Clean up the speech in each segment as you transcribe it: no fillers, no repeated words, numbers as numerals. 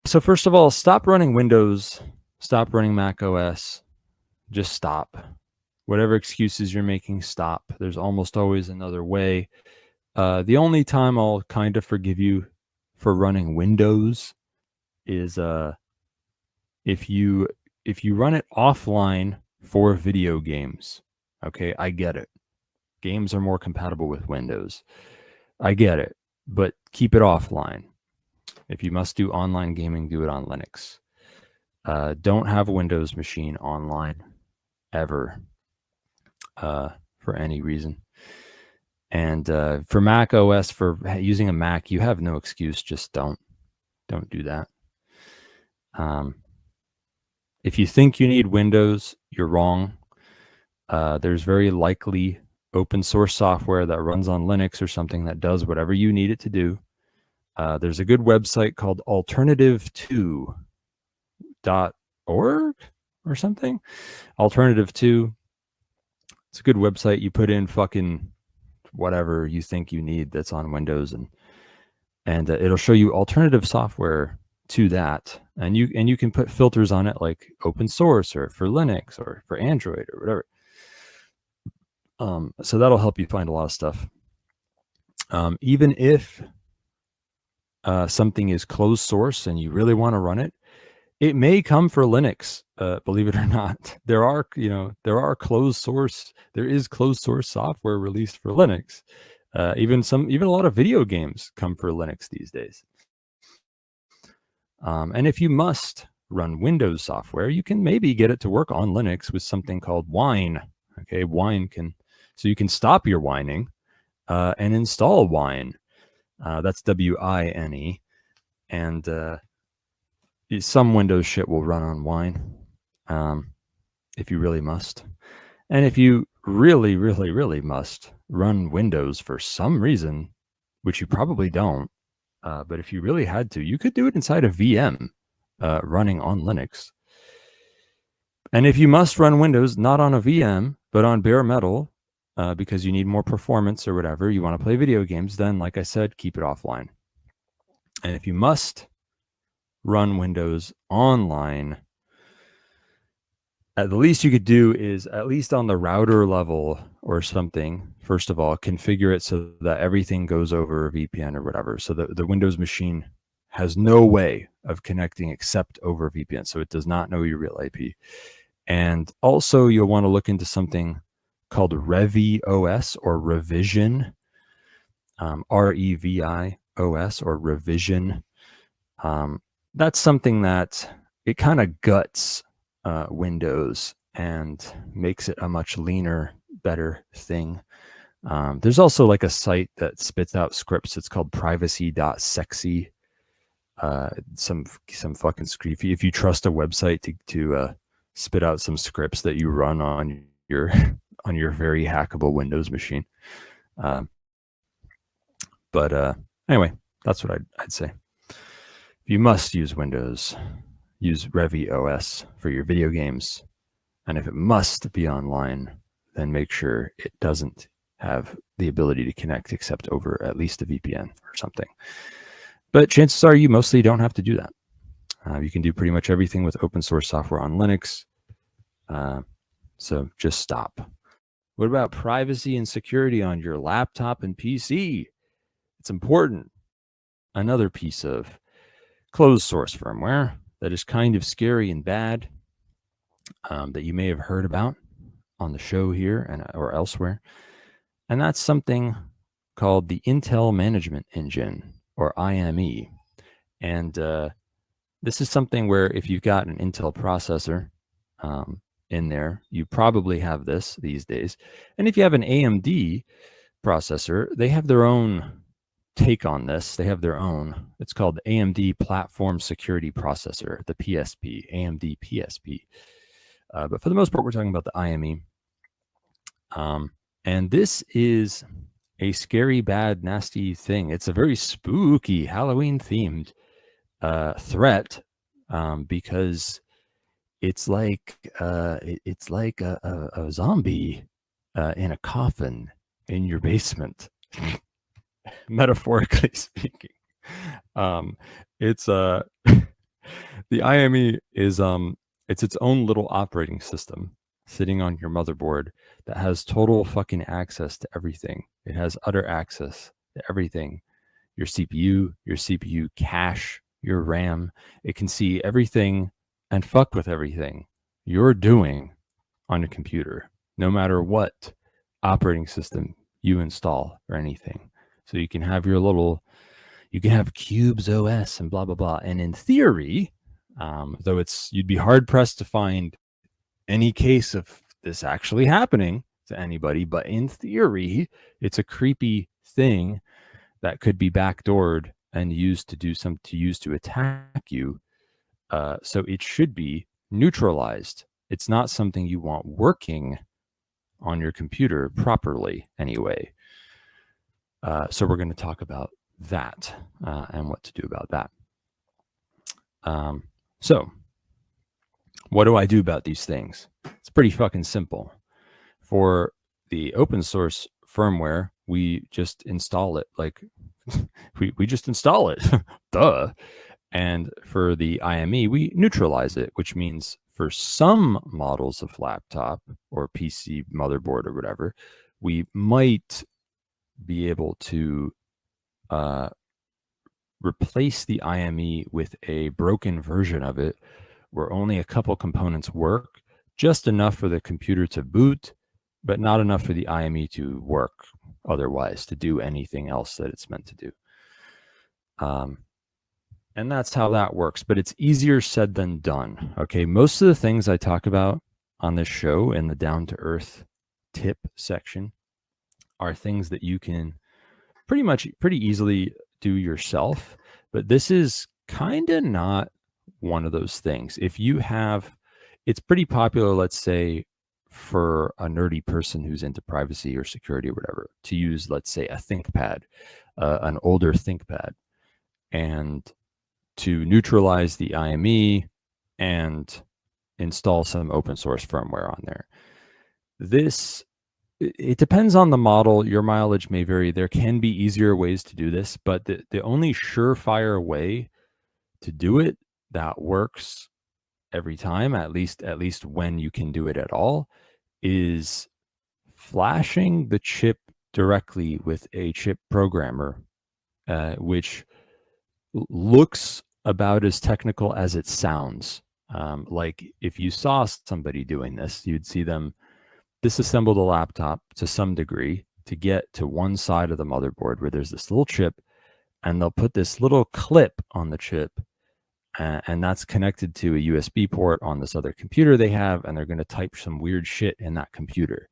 So first of all, stop running Windows, stop running Mac OS, just stop. Whatever excuses you're making, stop. There's almost always another way. The only time I'll kind of forgive you for running Windows is if you run it offline for video games. Okay, I get it. Games are more compatible with Windows. I get it, but keep it offline. If you must do online gaming, do it on Linux. Don't have a Windows machine online ever for any reason. And for Mac OS, for using a Mac, you have no excuse. Just don't do that. If you think you need Windows, you're wrong. There's very likely open source software that runs on Linux or something that does whatever you need it to do. There's a good website called alternative2.org or something. Alternative 2. It's a good website. You put in fucking whatever you think you need that's on Windows, and it'll show you alternative software to that, and you can put filters on it like open source or for Linux or for Android or whatever. So that'll help you find a lot of stuff. Even if something is closed source and you really want to run it, it may come for Linux. Believe it or not, there is closed source software released for Linux. Even a lot of video games come for Linux these days. And if you must run Windows software, you can maybe get it to work on Linux with something called Wine. Okay, so you can stop your whining and install Wine. That's WINE, and some Windows shit will run on Wine if you really must. And if you really, really, really must run Windows for some reason, which you probably don't, but if you really had to, you could do it inside a VM running on Linux. And if you must run Windows not on a VM, but on bare metal, because you need more performance or whatever, you want to play video games, then, like I said, keep it offline. And if you must run Windows online, the least you could do is, at least on the router level or something, first of all, configure it so that everything goes over VPN or whatever. So the Windows machine has no way of connecting except over VPN. So it does not know your real IP. And also you'll want to look into something called ReviOS or Revision, REVIOS or Revision. That's something that it kind of guts Windows and makes it a much leaner, better thing. There's also like a site that spits out scripts. It's called privacy.sexy. Some fucking screefy. If you trust a website to spit out some scripts that you run on your very hackable Windows machine. But anyway, that's what I'd say. If you must use Windows, use ReviOS for your video games. And if it must be online, then make sure it doesn't have the ability to connect except over at least a VPN or something. But chances are you mostly don't have to do that. You can do pretty much everything with open source software on Linux. So just stop. What about privacy and security on your laptop and PC? It's important. Another piece of closed source firmware that is kind of scary and bad, that you may have heard about on the show here or elsewhere. And that's something called the Intel Management Engine, or IME. And this is something where if you've got an Intel processor in there, you probably have this these days. And if you have an AMD processor, they have their own take on this. They have their own. It's called AMD Platform Security Processor, the PSP, AMD PSP. But for the most part, we're talking about the IME. And this is a scary, bad, nasty thing. It's a very spooky Halloween-themed threat, because it's like a zombie in a coffin in your basement. Metaphorically speaking. It's The IME is it's its own little operating system sitting on your motherboard that has total fucking access to everything. It has utter access to everything. Your CPU cache, your RAM. It can see everything and fuck with everything you're doing on your computer, no matter what operating system you install or anything. So you can have your little, you can have Cubes OS and blah, blah, blah. And in theory, though you'd be hard pressed to find any case of this actually happening to anybody, but in theory, it's a creepy thing that could be backdoored and used to attack you. So it should be neutralized. It's not something you want working on your computer properly anyway. So we're going to talk about that and what to do about that. So what do I do about these things? It's pretty fucking simple. For the open source firmware, we just install it. Like we just install it. Duh. And for the IME, we neutralize it, which means for some models of laptop or PC motherboard or whatever, we might be able to replace the IME with a broken version of it where only a couple components work, just enough for the computer to boot, but not enough for the IME to work otherwise, to do anything else that it's meant to do. And that's how that works, but it's easier said than done. Okay, most of the things I talk about on this show in the down to earth tip section are things that you can pretty easily do yourself, but this is kind of not one of those things. If you have, it's pretty popular, let's say, for a nerdy person who's into privacy or security or whatever, to use, let's say, a ThinkPad, an older ThinkPad, and to neutralize the IME and install some open source firmware on there. It depends on the model. Your mileage may vary. There can be easier ways to do this, but the only surefire way to do it that works every time, at least when you can do it at all, is flashing the chip directly with a chip programmer, which looks about as technical as it sounds. Like if you saw somebody doing this, you'd see them disassemble the laptop to some degree to get to one side of the motherboard where there's this little chip, and they'll put this little clip on the chip, and that's connected to a USB port on this other computer they have, and they're going to type some weird shit in that computer.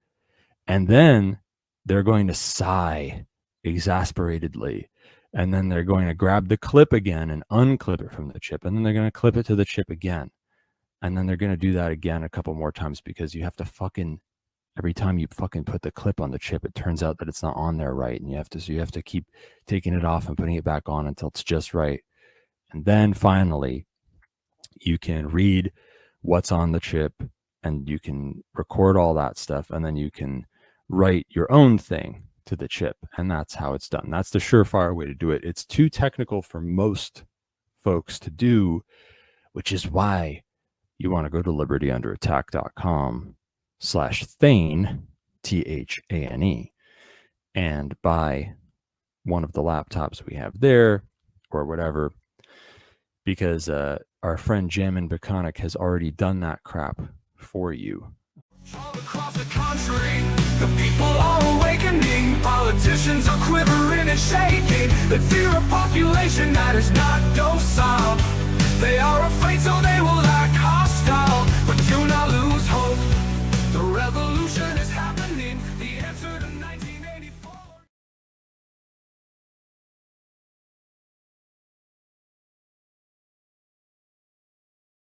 And then they're going to sigh exasperatedly, and then they're going to grab the clip again and unclip it from the chip, and then they're going to clip it to the chip again, and then they're going to do that again a couple more times, because you have to fucking, every time you fucking put the clip on the chip, it turns out that it's not on there right, and you have to keep taking it off and putting it back on until it's just right. And then finally you can read what's on the chip, and you can record all that stuff, and then you can write your own thing to the chip, and that's how it's done. That's the surefire way to do it. It's too technical for most folks to do, which is why you want to go to libertyunderattack.com/Thane, Thane, and buy one of the laptops we have there or whatever, because our friend Jamin Baconic has already done that crap for you. All across the country, the people are awakening. Politicians are quivering and shaking. They fear a population that is not docile. They are